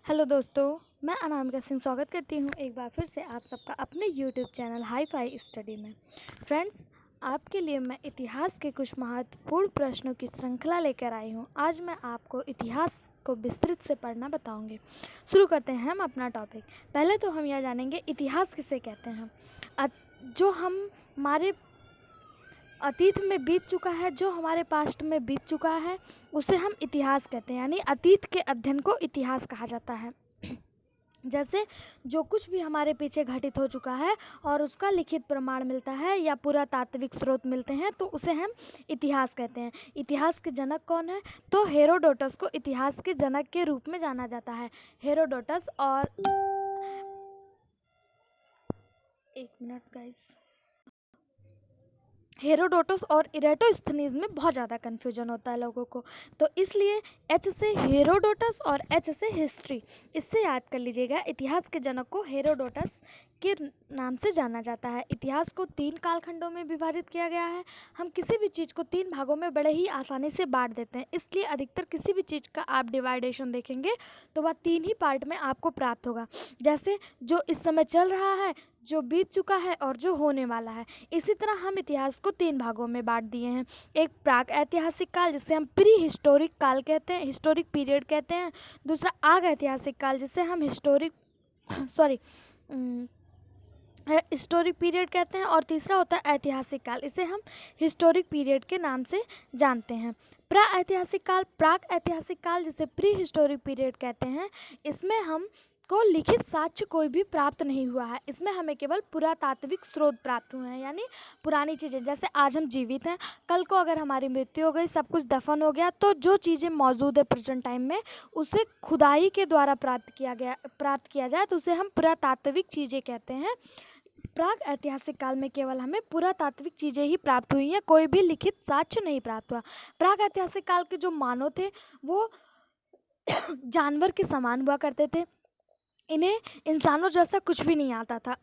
Hello दोस्तों, मैं अनामिका सिंह स्वागत करती हूँ एक बार फिर से आप सबका अपने YouTube channel hi fi study में। फ्रेंड्स, आपके लिए मैं इतिहास के कुछ महत्वपूर्ण प्रश्नों की श्रृंखला लेकर आई हूँ। आज मैं आपको इतिहास को विस्तृत से पढ़ना बताऊँगी। शुरू करते हैं हम अपना टॉपिक। पहले तो हम यह जानेंगे इतिहास किसे कहते हैं। जो हमारे अतीत में बीत चुका है, जो हमारे पास्ट में बीत चुका है, उसे हम इतिहास कहते हैं। यानी अतीत के अध्ययन को इतिहास कहा जाता है। जैसे जो कुछ भी हमारे पीछे घटित हो चुका है और उसका लिखित प्रमाण मिलता है या पुरातात्विक स्रोत मिलते हैं तो उसे हम इतिहास कहते हैं। इतिहास के जनक कौन है? तो हेरोडोटस को इतिहास के जनक के रूप में जाना जाता है। हेरोडोटस और एक मिनट गाइस, हेरोडोटस और इरेटोस्थनीज में बहुत ज़्यादा कन्फ्यूजन होता है लोगों को, तो इसलिए एच से हेरोडोटस और एच से हिस्ट्री, इससे याद कर लीजिएगा। इतिहास के जनक को हेरोडोटस के नाम से जाना जाता है। इतिहास को 3 कालखंडों में विभाजित किया गया है। हम किसी भी चीज़ को 3 भागों में बड़े ही आसानी से बांट देते हैं, इसलिए अधिकतर किसी भी चीज़ का आप डिवाइडेशन देखेंगे तो वह 3 ही पार्ट में आपको प्राप्त होगा। जैसे जो इस समय चल रहा है, जो बीत चुका है और जो होने वाला है। इसी तरह हम इतिहास को 3 भागों में बांट दिए हैं। एक प्राक ऐतिहासिक काल जिसे हम प्री हिस्टोरिक काल कहते हैं, हिस्टोरिक पीरियड कहते हैं। दूसरा आग ऐतिहासिक काल जिसे हम हिस्टोरिक पीरियड कहते हैं। और तीसरा होता है ऐतिहासिक काल, इसे हम हिस्टोरिक पीरियड के नाम से जानते हैं। प्राक ऐतिहासिक काल जिसे प्री हिस्टोरिक पीरियड कहते हैं, इसमें हम को लिखित साक्ष्य कोई भी प्राप्त नहीं हुआ है। इसमें हमें केवल पुरातात्विक स्रोत प्राप्त हुए हैं, यानी पुरानी चीज़ें। जैसे आज हम जीवित हैं, कल को अगर हमारी मृत्यु हो गई, सब कुछ दफन हो गया, तो जो चीज़ें मौजूद है प्रेजेंट टाइम में, उसे खुदाई के द्वारा प्राप्त किया जाए तो उसे हम पुरातात्विक चीज़ें कहते हैं। प्राग ऐतिहासिक काल में केवल हमें पुरातात्विक चीज़ें ही प्राप्त हुई हैं, कोई भी लिखित साक्ष्य नहीं प्राप्त हुआ। प्राग ऐतिहासिक काल के जो मानव थे वो जानवर के समान हुआ करते थे। इन्हें इंसानों जैसा कुछ भी नहीं आता था।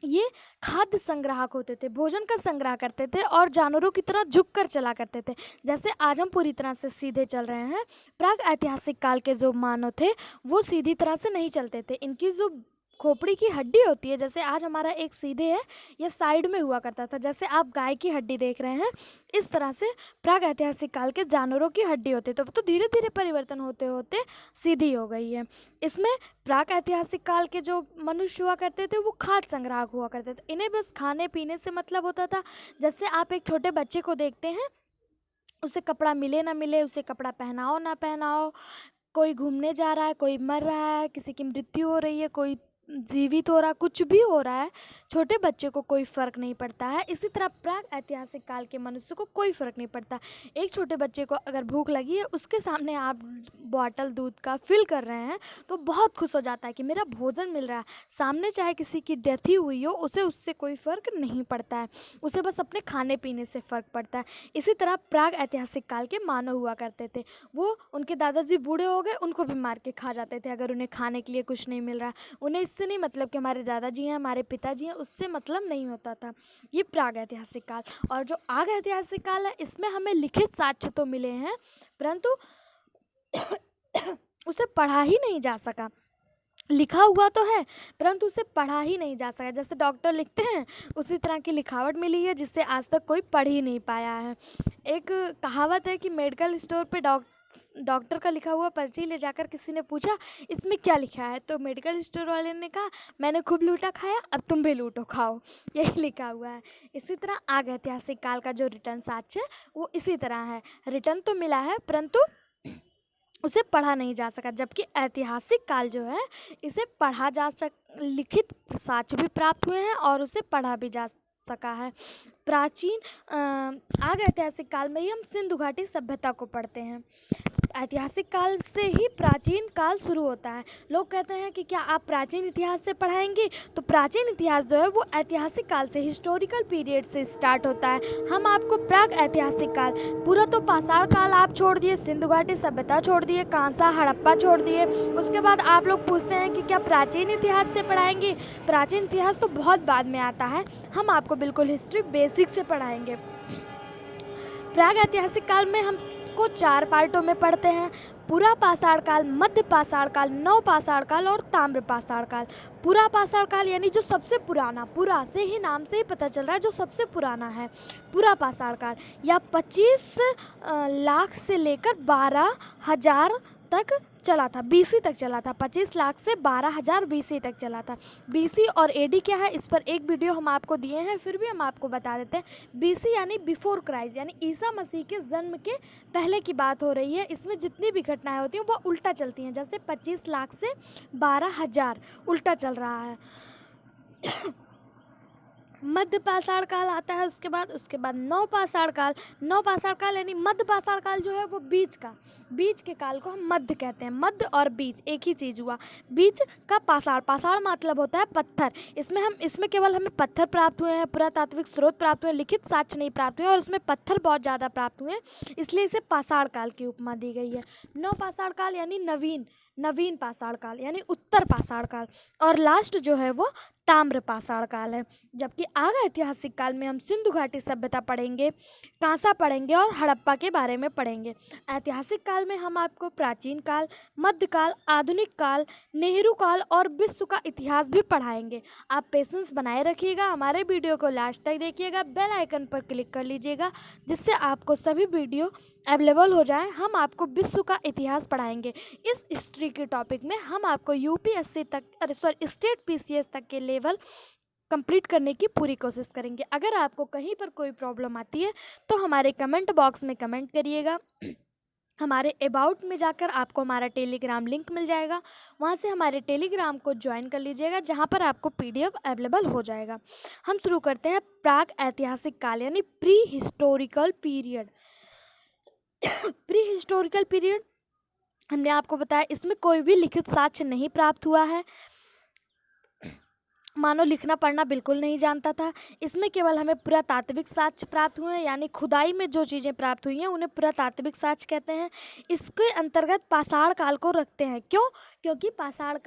ये खाद्य संग्राहक होते थे, भोजन का संग्रह करते थे और जानवरों की तरह झुक कर चला करते थे, जैसे आज हम पूरी तरह से सीधे चल रहे हैं। प्राग ऐतिहासिक काल के जो मानव थे वो सीधी तरह से नहीं चलते थे। इनकी जो खोपड़ी की हड्डी होती है, जैसे आज हमारा एक सीधे है, यह साइड में हुआ करता था। जैसे आप गाय की हड्डी देख रहे हैं, इस तरह से प्राग ऐतिहासिक काल के जानवरों की हड्डी होती है। तो धीरे धीरे परिवर्तन होते होते सीधी हो गई है। इसमें प्राग ऐतिहासिक काल के जो मनुष्य हुआ करते थे वो खाद्य संग्राहक हुआ करते थे। इन्हें बस खाने पीने से मतलब होता था। जैसे आप एक छोटे बच्चे को देखते हैं, उसे कपड़ा मिले ना मिले, उसे कपड़ा पहनाओ ना पहनाओ, कोई घूमने जा रहा है, कोई मर रहा है, किसी की मृत्यु हो रही है, कोई जीवित हो रहा, कुछ भी हो रहा है, छोटे बच्चे को कोई फ़र्क नहीं पड़ता है। इसी तरह प्राग ऐतिहासिक काल के मनुष्य को कोई फ़र्क नहीं पड़ता। एक छोटे बच्चे को अगर भूख लगी है, उसके सामने आप बॉटल दूध का फिल कर रहे हैं तो बहुत खुश हो जाता है कि मेरा भोजन मिल रहा है। सामने चाहे किसी की डेथ ही हुई हो, उसे उससे कोई फ़र्क नहीं पड़ता है, उसे बस अपने खाने पीने से फ़र्क पड़ता है। इसी तरह प्राग ऐतिहासिक काल के मानव हुआ करते थे। वो उनके दादाजी बूढ़े हो गए, उनको भी मार के खा जाते थे अगर उन्हें खाने के लिए कुछ नहीं मिल रहा। उन्हें इससे नहीं मतलब कि हमारे दादाजी हैं, हमारे पिताजी हैं, उससे मतलब नहीं होता था। ये प्राग ऐतिहासिक काल। और जो आग ऐतिहासिक काल है, इसमें हमें लिखित साक्ष्य तो मिले हैं, परंतु उसे पढ़ा ही नहीं जा सका। लिखा हुआ तो है परंतु उसे पढ़ा ही नहीं जा सका। जैसे डॉक्टर लिखते हैं, उसी तरह की लिखावट मिली है जिससे आज तक कोई पढ़ ही नहीं पाया है। एक कहावत है कि मेडिकल स्टोर पे डॉक्टर का लिखा हुआ पर्ची ले जाकर किसी ने पूछा इसमें क्या लिखा है, तो मेडिकल स्टोर वाले ने कहा मैंने खूब लूटा खाया, अब तुम भी लूटो खाओ, यही लिखा हुआ है। इसी तरह आग ऐतिहासिक काल का जो रिटर्न साक्ष्य है वो इसी तरह है। रिटर्न तो मिला है परंतु उसे पढ़ा नहीं जा सका। जबकि ऐतिहासिक काल जो है, इसे पढ़ा जा लिखित साक्ष्य भी प्राप्त हुए हैं और उसे पढ़ा भी जा सका है। प्राचीन आग ऐतिहासिक काल में ही हम सिंधु घाटी सभ्यता को पढ़ते हैं। ऐतिहासिक काल से ही प्राचीन काल शुरू होता है। लोग कहते हैं कि क्या आप प्राचीन इतिहास से पढ़ाएंगे, तो प्राचीन इतिहास जो है वो ऐतिहासिक काल से, हिस्टोरिकल पीरियड से स्टार्ट होता है। हम आपको प्राग ऐतिहासिक काल, पूरा तो पाषाण काल आप छोड़ दिए, सिंधु घाटी सभ्यता छोड़ दिए, कांसा हड़प्पा छोड़ दिए, उसके बाद आप लोग पूछते हैं कि क्या प्राचीन इतिहास से पढ़ाएंगे। प्राचीन इतिहास तो बहुत बाद में आता है, हम आपको बिल्कुल हिस्ट्री बेसिक से पढ़ाएंगे। प्राग ऐतिहासिक काल में हम को 4 पार्टों में पढ़ते हैं। पुरा पाषाण काल, मध्य पाषाण काल, नव पाषाण काल और ताम्र पाषाण काल। पुरा पाषाण काल यानी जो सबसे पुराना, पुरा से ही नाम से ही पता चल रहा है जो सबसे पुराना है, पुरा पाषाण काल, या 25 लाख से लेकर 12,000 तक चला था, बीसी तक चला था। 25 लाख से 12,000 बीसी तक चला था। बीसी और एडी क्या है, इस पर एक वीडियो हम आपको दिए हैं, फिर भी हम आपको बता देते हैं। बीसी यानी बिफोर क्राइस्ट, यानी ईसा मसीह के जन्म के पहले की बात हो रही है। इसमें जितनी भी घटनाएं होती हैं वो उल्टा चलती हैं, जैसे 25 लाख से 12,000 उल्टा चल रहा है। मध्य पाषाण काल आता है उसके बाद नव पाषाण काल। नव पाषाण काल यानी मध्य पाषाण काल जो है वो बीच के काल को हम मध्य कहते हैं। मध्य और बीच एक ही चीज़ हुआ। बीच का पाषाण, पाषाण मतलब होता है पत्थर। इसमें केवल हमें पत्थर प्राप्त हुए हैं, पुरातात्विक स्रोत प्राप्त हुए हैं, लिखित साक्ष्य नहीं प्राप्त हुए और उसमें पत्थर बहुत ज़्यादा प्राप्त हुए हैं, इसलिए इसे पाषाण काल की उपमा दी गई है। नव पाषाण काल यानी नवीन पाषाण काल यानी उत्तर पाषाण काल, और लास्ट जो है वो ताम्र पाषाण काल है। जबकि आगे ऐतिहासिक काल में हम सिंधु घाटी सभ्यता पढ़ेंगे, कांसा पढ़ेंगे और हड़प्पा के बारे में पढ़ेंगे। ऐतिहासिक काल में हम आपको प्राचीन काल, मध्यकाल, आधुनिक काल, नेहरू काल और विश्व का इतिहास भी पढ़ाएंगे। आप पेशेंस बनाए रखिएगा, हमारे वीडियो को लास्ट तक देखिएगा, बेल आइकन पर क्लिक कर लीजिएगा जिससे आपको सभी वीडियो अवेलेबल हो जाए। हम आपको विश्व का इतिहास पढ़ाएंगे। इस हिस्ट्री के टॉपिक में हम आपको यूपीएससी तक, स्टेट पीसीएस तक के लेवल कंप्लीट करने की पूरी कोशिश करेंगे। अगर आपको कहीं पर कोई प्रॉब्लम आती है तो हमारे कमेंट बॉक्स में कमेंट करिएगा। हमारे अबाउट में जाकर आपको हमारा टेलीग्राम लिंक मिल जाएगा, वहाँ से हमारे टेलीग्राम को ज्वाइन कर लीजिएगा, जहाँ पर आपको पीडीएफ अवेलेबल हो जाएगा। हम शुरू करते हैं प्राक ऐतिहासिक काल यानी pre historical period. Pre historical period हमने आपको बताया, इसमें कोई भी लिखित साक्ष्य नहीं प्राप्त हुआ है, मानव लिखना पढ़ना बिल्कुल नहीं जानता था। इसमें केवल हमें पुरातात्विक साक्ष्य प्राप्त हुए हैं, यानी खुदाई में जो चीज़ें प्राप्त हुई हैं उन्हें पुरातात्विक साक्ष्य कहते हैं। इसके अंतर्गत पाषाण काल को रखते हैं। क्यों? क्योंकि पाषाण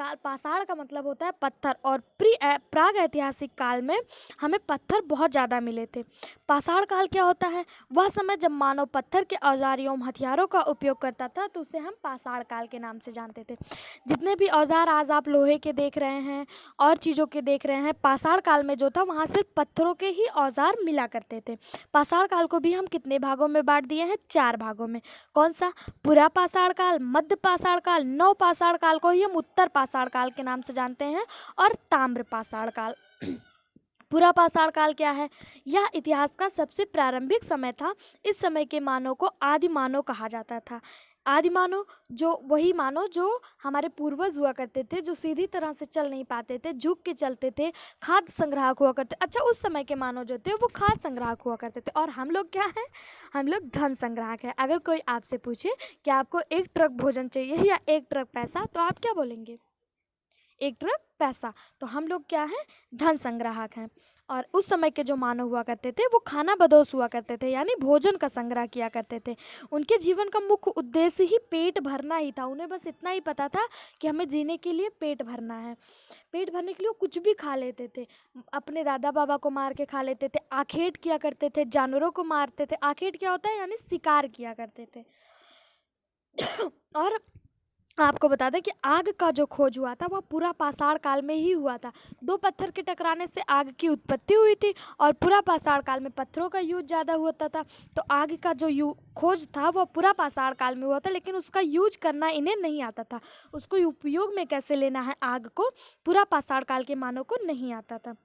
का मतलब होता है पत्थर, और प्राग ऐतिहासिक काल में हमें पत्थर बहुत ज़्यादा मिले थे। पाषाण काल क्या होता है? वह समय जब मानव पत्थर के औजार एवं हथियारों का उपयोग करता था, तो उसे हम पाषाण काल के नाम से जानते थे। जितने भी औजार आज आप लोहे के देख रहे हैं और चीज़ों के देख रहे हैं, पाषाण काल में जो था वहाँ सिर्फ पत्थरों के ही औजार मिला करते थे। पाषाण काल को भी हम कितने भागों में बांट दिए हैं? 4 भागों में। कौन सा? पुरा पाषाण काल, मध्य पाषाण काल, नव पाषाण काल को ही हम उत्तर पाषाण काल के नाम से जानते हैं, और ताम्र पाषाण काल। पुरा पाषाण काल क्या है? यह इतिहास का सबसे प्रारंभिक समय था। इस समय के मानव को आदि मानव कहा जाता था। आदि मानव वही मानव जो हमारे पूर्वज हुआ करते थे, जो सीधी तरह से चल नहीं पाते थे, झुक के चलते थे, खाद्य संग्राहक हुआ करते। अच्छा, उस समय के मानव जो थे वो खाद्य संग्राहक हुआ करते थे, और हम लोग क्या हैं? हम लोग धन संग्राहक हैं। अगर कोई आपसे पूछे कि आपको 1 ट्रक भोजन चाहिए या 1 ट्रक पैसा, तो आप क्या बोलेंगे? 1 ट्रक पैसा। तो हम लोग क्या हैं? धन संग्राहक हैं। और उस समय के जो मानव हुआ करते थे वो खाना बदोश हुआ करते थे, यानी भोजन का संग्रह किया करते थे। उनके जीवन का मुख्य उद्देश्य ही पेट भरना ही था। उन्हें बस इतना ही पता था कि हमें जीने के लिए पेट भरना है। पेट भरने के लिए वो कुछ भी खा लेते थे। अपने दादा बाबा को मार के खा लेते थे, आखेट किया करते थे, जानवरों को मारते थे। आखेट क्या होता है? यानी शिकार किया करते थे। और आपको बता दें कि आग का जो खोज हुआ था वह पूरा पाषाण काल में ही हुआ था। 2 पत्थर के टकराने से आग की उत्पत्ति हुई थी, और पूरा पाषाण काल में पत्थरों का यूज ज़्यादा होता था। तो आग का जो खोज था वह पूरा पाषाण काल में हुआ था, लेकिन उसका यूज करना इन्हें नहीं आता था। उसको उपयोग में कैसे लेना है आग को, पूरा पाषाण काल के मानव को नहीं आता था।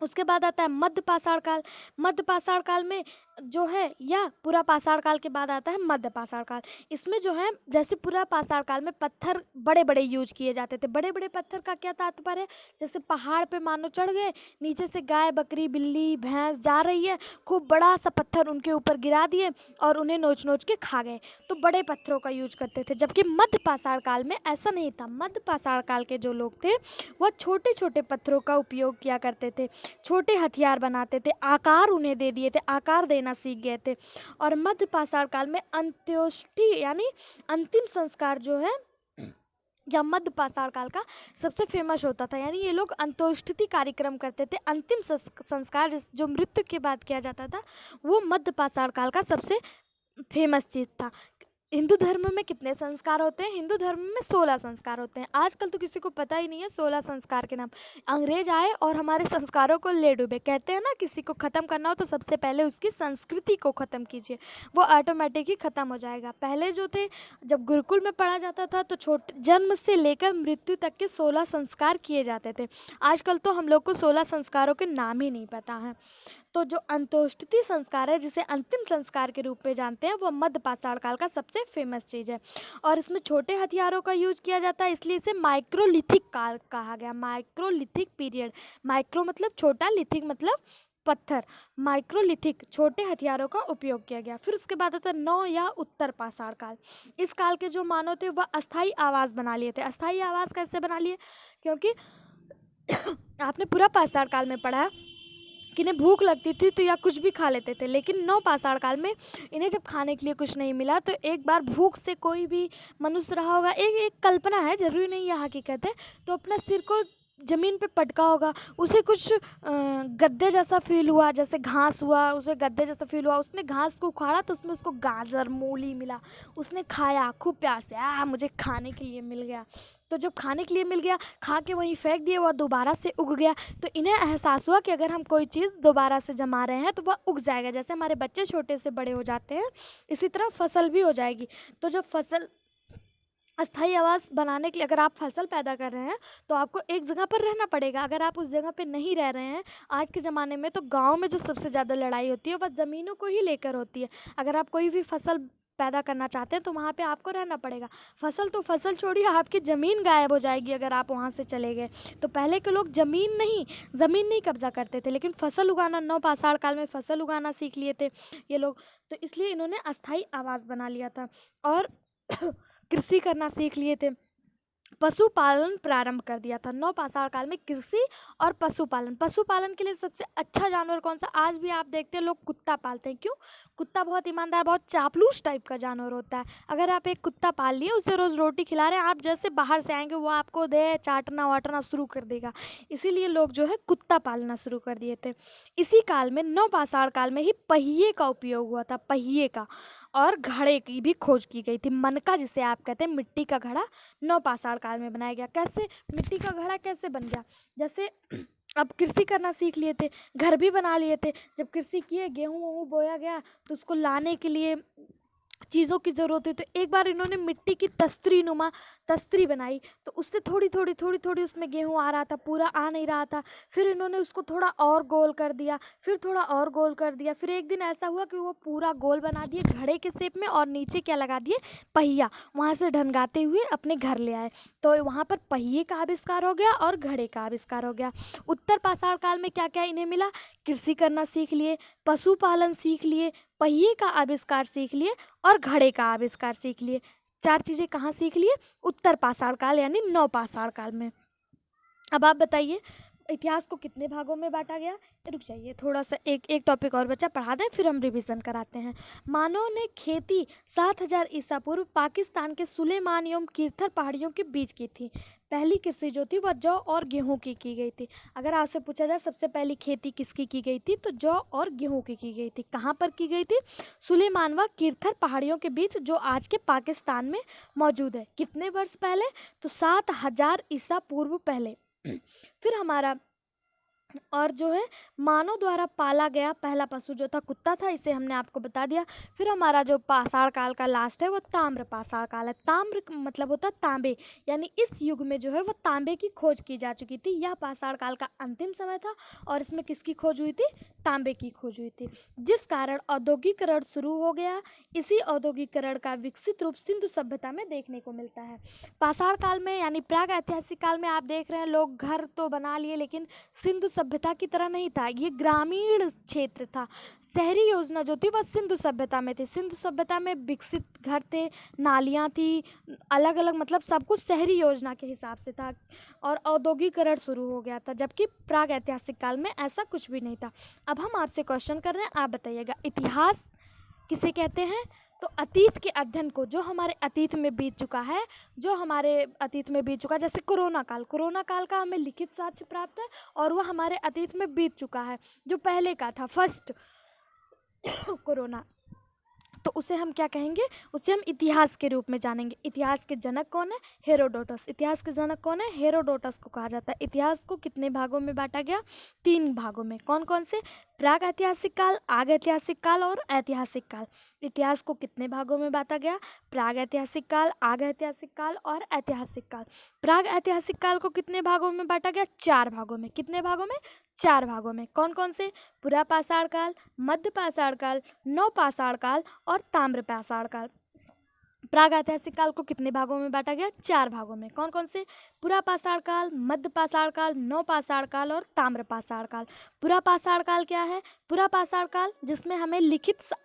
उसके बाद आता है मध्य पाषाण काल। मध्य पाषाण काल में जो है, या पूरा पाषाण काल के बाद आता है मध्य पाषाण काल। इसमें जो है, जैसे पूरा पाषाण काल में पत्थर बड़े बड़े यूज किए जाते थे। बड़े बड़े पत्थर का क्या तात्पर्य है? जैसे पहाड़ पे मानो चढ़ गए, नीचे से गाय बकरी बिल्ली भैंस जा रही है, खूब बड़ा सा पत्थर उनके ऊपर गिरा दिए और उन्हें नोच नोच के खा गए, तो बड़े पत्थरों का यूज करते थे। जबकि मध्य पाषाण काल में ऐसा नहीं था। मध्य पाषाण काल के जो लोग थे वह छोटे छोटे पत्थरों का उपयोग किया करते थे, छोटे हथियार बनाते थे, आकार उन्हें दे दिए थे, आकार देना सीख गए थे। और मध्य पाषाण काल में अंत्योष्टि यानी अंतिम संस्कार जो है, या मध्य पाषाण काल का सबसे फेमस होता था। यानी ये लोग अंत्योष्टि कार्यक्रम करते थे। अंतिम संस्कार जो मृत्यु के बाद किया जाता था, वो मध्य पाषाण काल का सबसे फेमस चीज़ था। हिंदू धर्म में कितने संस्कार होते हैं? हिंदू धर्म में 16 संस्कार होते हैं। आजकल तो किसी को पता ही नहीं है 16 संस्कार के नाम। अंग्रेज आए और हमारे संस्कारों को ले डूबे। कहते हैं ना, किसी को ख़त्म करना हो तो सबसे पहले उसकी संस्कृति को ख़त्म कीजिए, वो ऑटोमेटिक ही ख़त्म हो जाएगा। पहले जो थे, जब गुरुकुल में पढ़ा जाता था तो छोटे जन्म से लेकर मृत्यु तक के 16 संस्कार किए जाते थे। आजकल तो हम लोग को 16 संस्कारों के नाम ही नहीं पता है। तो जो अंतोष्टि संस्कार है, जिसे अंतिम संस्कार के रूप में जानते हैं, वो मध्य पाषाण काल का सबसे फेमस चीज़ है। और इसमें छोटे हथियारों का यूज किया जाता है, इसलिए इसे माइक्रोलिथिक काल कहा गया। माइक्रोलिथिक पीरियड, माइक्रो मतलब छोटा, लिथिक मतलब पत्थर। माइक्रोलिथिक छोटे हथियारों का उपयोग किया गया। फिर उसके बाद आता है नौ या उत्तर पाषाण काल। इस काल के जो मानव थे वह अस्थाई आवास बना लिए थे। अस्थाई आवास कैसे बना लिए? क्योंकि आपने पूरा पाषाण काल में पढ़ा कि इन्हें भूख लगती थी तो या कुछ भी खा लेते थे, लेकिन नौ पाषाण काल में इन्हें जब खाने के लिए कुछ नहीं मिला तो एक बार भूख से कोई भी मनुष्य रहा होगा, एक एक कल्पना है, जरूरी नहीं यह हकीकत है, तो अपना सिर को ज़मीन पे पटका होगा, उसे कुछ गद्दे जैसा फील हुआ, जैसे घास हुआ, उसे गद्दे जैसा फील हुआ, उसने घास को उखाड़ा तो उसमें उसको गाजर मूली मिला, उसने खाया, खूब प्यास से मुझे खाने के लिए मिल गया। तो जब खाने के लिए मिल गया, खा के वहीं फेंक दिया, वह दोबारा से उग गया। तो इन्हें एहसास हुआ कि अगर हम कोई चीज़ दोबारा से जमा रहे हैं तो वह उग जाएगा। जैसे हमारे बच्चे छोटे से बड़े हो जाते हैं, इसी तरह फसल भी हो जाएगी। तो जब फसल अस्थाई आवास बनाने के लिए, अगर आप फसल पैदा कर रहे हैं तो आपको एक जगह पर रहना पड़ेगा। अगर आप उस जगह पे नहीं रह रहे हैं, आज के ज़माने में तो गांव में जो सबसे ज़्यादा लड़ाई होती है वह ज़मीनों को ही लेकर होती है। अगर आप कोई भी फसल पैदा करना चाहते हैं तो वहाँ पे आपको रहना पड़ेगा। फसल तो फसल छोड़िए, आपकी ज़मीन गायब हो जाएगी अगर आप वहाँ से चले गए। तो पहले के लोग ज़मीन नहीं कब्जा करते थे, लेकिन फसल उगाना, नौ पाषाण काल में फसल उगाना सीख लिए थे ये लोग। तो इसलिए इन्होंने अस्थाई आवास बना लिया था और कृषि करना सीख लिए थे। पशुपालन प्रारंभ कर दिया था। नौ पाषाण काल में कृषि और पशुपालन के लिए सबसे अच्छा जानवर कौन सा? आज भी आप देखते हैं लोग कुत्ता पालते हैं। क्यों? कुत्ता बहुत ईमानदार, बहुत चापलूस टाइप का जानवर होता है। अगर आप एक कुत्ता पाल लिए, उसे रोज रोटी खिला रहे हैं, आप जैसे बाहर से आएंगे वो आपको दे चाटना वाटना शुरू कर देगा। इसीलिए लोग जो है कुत्ता पालना शुरू कर दिए थे। इसी काल में, नौ पाषाण काल में ही पहिए का उपयोग हुआ था, पहिए का। और घड़े की भी खोज की गई थी। मनका जिसे आप कहते हैं, मिट्टी का घड़ा, नौ पाषाण काल में बनाया गया। कैसे मिट्टी का घड़ा कैसे बन गया? जैसे अब कृषि करना सीख लिए थे, घर भी बना लिए थे। जब कृषि किए, गेहूँ वहूँ बोया गया तो उसको लाने के लिए चीज़ों की ज़रूरत है। तो एक बार इन्होंने मिट्टी की तस्तरी बनाई, तो उससे थोड़ी थोड़ी उसमें गेहूँ आ रहा था, पूरा आ नहीं रहा था। फिर इन्होंने उसको थोड़ा और गोल कर दिया, फिर थोड़ा और गोल कर दिया। फिर एक दिन ऐसा हुआ कि वो पूरा गोल बना दिए घड़े के शेप में, और नीचे क्या लगा दिए? पहिया। वहाँ से ढनगाते हुए अपने घर ले आए। तो वहाँ पर पहिए का आविष्कार हो गया और घड़े का आविष्कार हो गया। उत्तर पाषाण काल में क्या क्या इन्हें मिला? कृषि करना सीख लिए, पशुपालन सीख लिए, पहिए का आविष्कार सीख लिए और घड़े का आविष्कार सीख लिए। 4 चीज़ें कहाँ सीख लिए? उत्तर पाषाण काल यानी नौ पाषाण काल में। अब आप बताइए, इतिहास को कितने भागों में बांटा गया? रुक जाइए, थोड़ा सा एक टॉपिक और बचा, पढ़ा दें फिर हम रिवीजन कराते हैं। मानव ने खेती 7000 ईसा पूर्व पाकिस्तान के सुलेमान एवं कीर्थर पहाड़ियों के बीच की थी। पहली कृषि जो थी वह जौ और गेहूं की गई थी। अगर आपसे पूछा जाए सबसे पहली खेती किसकी की गई थी, तो जौ और गेहूं की गई थी। कहाँ पर की गई थी? सुलेमान व कीर्थर पहाड़ियों के बीच, जो आज के पाकिस्तान में मौजूद है। कितने वर्ष पहले? तो 7000 ईसा पूर्व पहले। फिर हमारा और जो है, मानव द्वारा पाला गया पहला पशु जो था कुत्ता था, इसे हमने आपको बता दिया। फिर हमारा जो पाषाण काल का लास्ट है वो ताम्र पाषाण काल है। ताम्र मतलब होता है तांबे, यानी इस युग में जो है वो तांबे की खोज की जा चुकी थी। यह पाषाण काल का अंतिम समय था और इसमें किसकी खोज हुई थी? तांबे की खोज हुई थी, जिस कारण औद्योगिकरण शुरू हो गया। इसी औद्योगिकरण का विकसित रूप सिंधु सभ्यता में देखने को मिलता है। पाषाण काल में यानी प्राग ऐतिहासिक काल में आप देख रहे हैं लोग घर तो बना लिए, लेकिन सिंधु सभ्यता की तरह नहीं था। ये ग्रामीण क्षेत्र था। शहरी योजना जो थी वह सिंधु सभ्यता में थी। सिंधु सभ्यता में विकसित घर थे, नालियाँ थी, अलग अलग, मतलब सब कुछ शहरी योजना के हिसाब से था और औद्योगिकरण शुरू हो गया था। जबकि प्राग ऐतिहासिक काल में ऐसा कुछ भी नहीं था। अब हम आपसे क्वेश्चन कर रहे हैं, आप बताइएगा इतिहास किसे कहते हैं? तो अतीत के अध्ययन को, जो हमारे अतीत में बीत चुका है, जैसे कोरोना काल का हमें लिखित साक्ष्य प्राप्त है और वह हमारे अतीत में बीत चुका है। जो पहले का था, फर्स्ट कोरोना, तो उसे हम क्या कहेंगे, उसे हम इतिहास के रूप में जानेंगे। इतिहास के जनक कौन है? हेरोडोटस। इतिहास के जनक कौन है? हेरोडोटस को कहा जाता है। इतिहास को कितने भागों में बांटा गया? 3 भागों में। कौन कौन से? प्राग ऐतिहासिक काल, आग ऐतिहासिक काल और ऐतिहासिक काल। इतिहास को कितने भागों में बांटा गया? प्राग ऐतिहासिक काल, आग ऐतिहासिक काल और ऐतिहासिक काल। प्राग ऐतिहासिक काल को कितने भागों में बांटा गया? 4 भागों में। कितने भागों में? 4 भागों में। कौन कौन से? पुरापाषाण काल, मध्यपाषाण काल, नवपाषाण काल और ताम्रपाषाण काल। प्राग ऐतिहासिक काल को कितने भागों में बांटा गया? 4 भागों में। कौन कौन से? पुरापाषाण काल, मध्यपाषाण काल, नवपाषाण काल और ताम्रपाषाण काल। पुरापाषाण काल क्या है? पुरापाषाण काल जिसमें हमें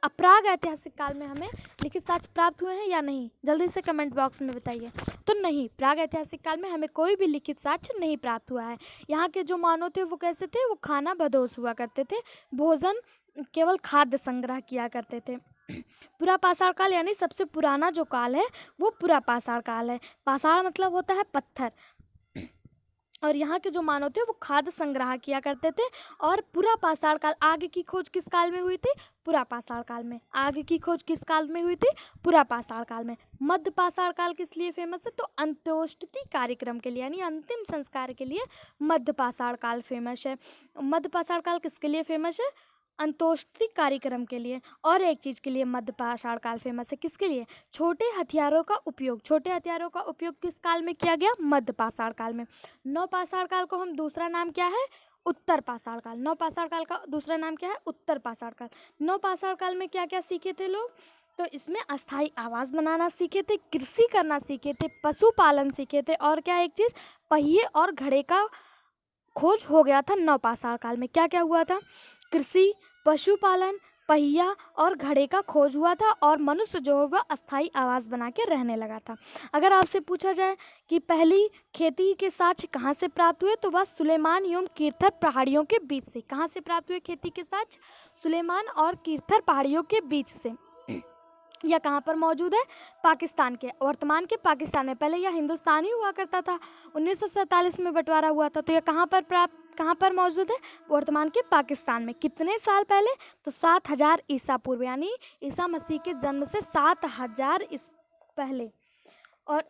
प्राग ऐतिहासिक काल में हमें लिखित साक्ष्य प्राप्त हुए हैं या नहीं? जल्दी से कमेंट बॉक्स में बताइए। तो नहीं, प्राग ऐतिहासिक काल में हमें कोई भी लिखित साक्ष्य नहीं प्राप्त हुआ है। यहाँ के जो मानव थे वो कैसे थे? वो खाना बदोश हुआ करते थे, भोजन केवल खाद्य संग्रह किया करते थे। पुरापाषाण काल यानी सबसे पुराना जो काल है वो पुरापाषाण काल है। पाषाण मतलब होता है पत्थर, और यहाँ के जो मानव थे वो खाद्य संग्रह किया करते थे। और पुरापाषाण काल, आगे की खोज किस काल में हुई थी? पुरापाषाण काल में। आगे की खोज किस काल में हुई थी? पुरापाषाण काल में। मध्यपाषाण काल किस लिए फेमस है? तो अंत्येष्टि कार्यक्रम के लिए यानी अंतिम संस्कार के लिए मध्यपाषाण काल फेमस है। मध्यपाषाण काल किसके लिए फेमस है? अंत्येष्टि कार्यक्रम के लिए। और एक चीज़ के लिए मध्यपाषाण काल फेमस है, किसके लिए? छोटे हथियारों का उपयोग। छोटे हथियारों का उपयोग किस काल में किया गया? मध्यपाषाण काल में। नवपाषाण काल को हम दूसरा नाम क्या है? उत्तर पाषाण काल। नवपाषाण काल का दूसरा नाम क्या है? उत्तर पाषाण काल। नवपाषाण काल में क्या क्या सीखे थे लोग? तो इसमें अस्थायी आवास बनाना सीखे थे, कृषि करना सीखे थे, पशुपालन सीखे थे, और क्या एक चीज़? पहिए और घड़े का खोज हो गया था नवपाषाण काल में। क्या क्या हुआ था? कृषि, पशुपालन, पहिया और घड़े का खोज हुआ था, और मनुष्य जो है वह अस्थायी आवास बना के रहने लगा था। अगर आपसे पूछा जाए कि पहली खेती के साक्ष्य कहाँ से प्राप्त हुए, तो वह सुलेमान एवं कीर्थर पहाड़ियों के बीच से। कहाँ से प्राप्त हुए खेती के साक्ष्य? सुलेमान और कीर्थर पहाड़ियों के बीच से। यह कहाँ पर मौजूद है? पाकिस्तान के, वर्तमान के पाकिस्तान में। पहले यह हिंदुस्तान ही हुआ करता था, 1947 में बंटवारा हुआ था। तो यह कहाँ पर मौजूद है? वर्तमान के पाकिस्तान में। कितने साल पहले? तो 7000 ईसा पूर्व, यानी ईसा मसीह के जन्म से 7000 पहले। और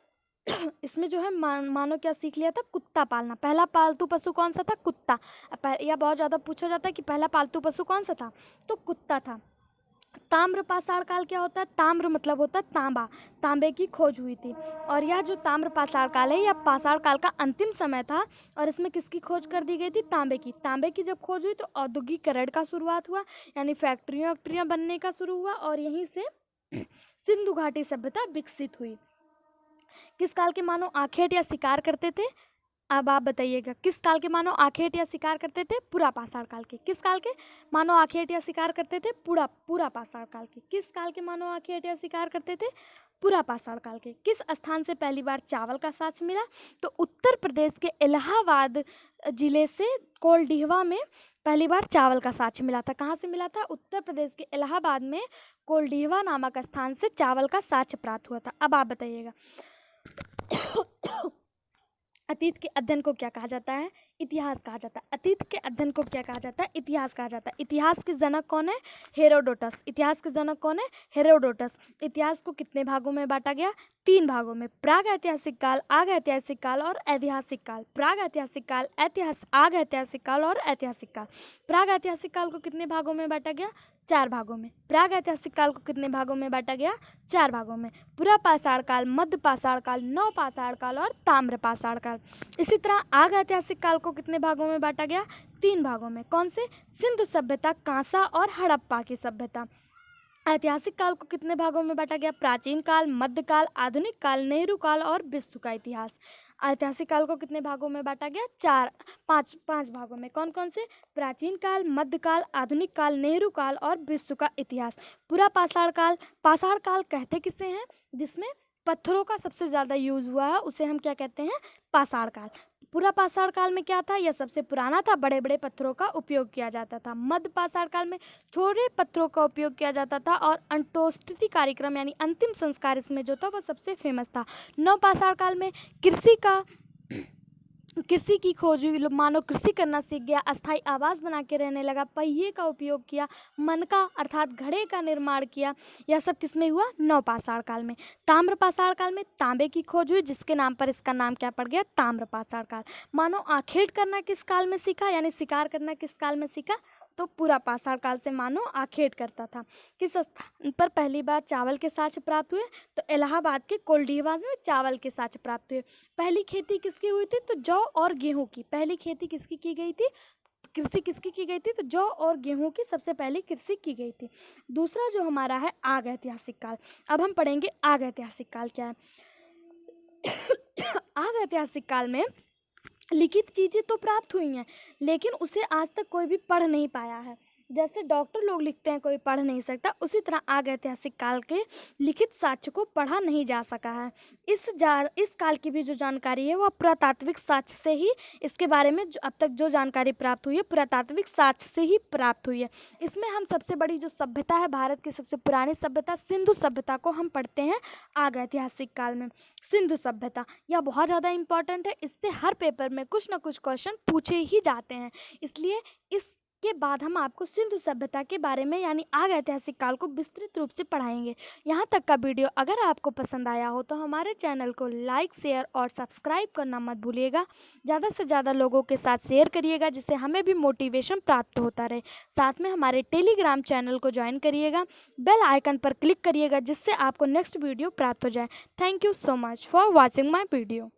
इसमें जो है मानो क्या सीख लिया था? कुत्ता पालना। पहला पालतू पशु कौन सा था? कुत्ता। यह बहुत ज़्यादा पूछा जाता है कि पहला पालतू पशु कौन सा था? तो कुत्ता था। ताम्रपाषाण काल क्या होता है? ताम्र मतलब होता है तांबा, तांबे की खोज हुई थी। और यह जो ताम्रपाषाण काल है, यह पाषाण काल का अंतिम समय था, और इसमें किसकी खोज कर दी गई थी? तांबे की। तांबे की जब खोज हुई तो औद्योगिकरण का शुरुआत हुआ, यानी फैक्ट्रियां बनने का शुरू हुआ, और यहीं से सिंधु घाटी सभ्यता विकसित हुई। किस काल के मानव आखेट या शिकार करते थे? अब आप बताइएगा, किस काल के मानव आखेट या शिकार करते थे? पुरापाषाण काल के। किस काल के मानव आखेट या शिकार करते थे? पुरापाषाण काल के। किस काल के मानव आखेट या शिकार करते थे? पुरापाषाण काल के। किस स्थान से पहली बार चावल का साक्ष्य मिला? तो उत्तर प्रदेश के इलाहाबाद जिले से कोलडीहवा में पहली बार चावल का साक्ष्य मिला था। कहाँ से मिला था? उत्तर प्रदेश के इलाहाबाद में कोलडीहवा नामक स्थान से चावल का साक्ष्य प्राप्त हुआ था। अब आप बताइएगा, अतीत के अध्ययन को क्या कहा जाता है? इतिहास कहा जाता है। अतीत के अध्ययन को क्या कहा जाता है? इतिहास कहा जाता है। इतिहास के जनक कौन है? हेरोडोटस। इतिहास के जनक कौन है? हेरोडोटस। इतिहास को कितने भागों में बांटा गया? 3 भागों में। प्राग ऐतिहासिक काल, आग ऐतिहासिक काल और ऐतिहासिक काल। प्राग ऐतिहासिक काल, आग ऐतिहासिक काल और ऐतिहासिक काल। प्राग ऐतिहासिक काल को कितने भागों में बांटा गया? 4 भागों में। प्राग ऐतिहासिक काल को कितने भागों में बांटा गया? 4 भागों में। पुरापाषाण काल, मध्यपाषाण काल, नवपाषाण काल और ताम्रपाषाण काल। इसी तरह आग ऐतिहासिक काल को कितने भागों में बांटा गया? 3 भागों में। कौन से? सिंधु सभ्यता, कांसा और हड़प्पा की सभ्यता। ऐतिहासिक काल को कितने भागों में बांटा गया? प्राचीन काल, मध्यकाल, आधुनिक काल, नेहरू काल और विश्व का इतिहास। ऐतिहासिक काल को कितने भागों में बांटा गया? 5 भागों में। कौन कौन से? प्राचीन काल, मध्यकाल, आधुनिक काल, नेहरू काल और विश्व का इतिहास। पूरा पाषाण काल कहते किसे हैं? जिसमें पत्थरों का सबसे ज़्यादा यूज हुआ है उसे हम क्या कहते हैं? पाषाण काल। पूरा पाषाण काल में क्या था? यह सबसे पुराना था, बड़े बड़े पत्थरों का उपयोग किया जाता था। मध्य पाषाण काल में छोटे पत्थरों का उपयोग किया जाता था, और अंत्येष्टि कार्यक्रम यानी अंतिम संस्कार इसमें जो था वो सबसे फेमस था। नव पाषाण काल में कृषि का कृषि की खोज हुई, मानव कृषि करना सीख गया, अस्थायी आवास बना के रहने लगा, पहिए का उपयोग किया, मनका अर्थात घड़े का निर्माण किया। यह सब किसमें हुआ? नवपाषाण काल में। ताम्रपाषाण काल में तांबे की खोज हुई, जिसके नाम पर इसका नाम क्या पड़ गया? ताम्रपाषाण काल। मानव आखेट करना किस काल में सीखा, यानी शिकार करना किस काल में सीखा? तो पूरा पाषाण काल से मानव आखेट करता था। किस स्थान पर पहली बार चावल के साक्ष्य प्राप्त हुए? तो इलाहाबाद के कोल्डीवास में चावल के साक्ष्य प्राप्त हुए। पहली खेती किसकी हुई थी? तो जौ और गेहूं की। पहली खेती किसकी की गई थी? कृषि किसकी की गई थी? तो जौ और गेहूं की सबसे पहली कृषि की गई थी। दूसरा जो हमारा है आग ऐतिहासिक काल। अब हम पढ़ेंगे आग ऐतिहासिक काल क्या है। आग ऐतिहासिक काल में लिखित चीज़ें तो प्राप्त हुई हैं, लेकिन उसे आज तक कोई भी पढ़ नहीं पाया है। जैसे डॉक्टर लोग लिखते हैं, कोई पढ़ नहीं सकता, उसी तरह आग ऐतिहासिक काल के लिखित साक्ष्य को पढ़ा नहीं जा सका है। इस काल की भी जो जानकारी है वह पुरातात्विक साक्ष्य से ही, इसके बारे में अब तक जो जानकारी प्राप्त हुई है पुरातात्विक साक्ष्य से ही प्राप्त हुई है। इसमें हम सबसे बड़ी जो सभ्यता है, भारत की सबसे पुरानी सभ्यता सिंधु सभ्यता को हम पढ़ते हैं आग ऐतिहासिक काल में। सिंधु सभ्यता यह बहुत ज़्यादा इम्पॉर्टेंट है, इससे हर पेपर में कुछ ना कुछ क्वेश्चन पूछे ही जाते हैं। इसलिए इसके बाद हम आपको सिंधु सभ्यता के बारे में यानी आग ऐतिहासिक काल को विस्तृत रूप से पढ़ाएंगे। यहाँ तक का वीडियो अगर आपको पसंद आया हो तो हमारे चैनल को लाइक, शेयर और सब्सक्राइब करना मत भूलिएगा। ज़्यादा से ज़्यादा लोगों के साथ शेयर करिएगा, जिससे हमें भी मोटिवेशन प्राप्त होता रहे। साथ में हमारे टेलीग्राम चैनल को ज्वाइन करिएगा, बेल आइकन पर क्लिक करिएगा, जिससे आपको नेक्स्ट वीडियो प्राप्त हो जाए। Thank you so much for watching my video.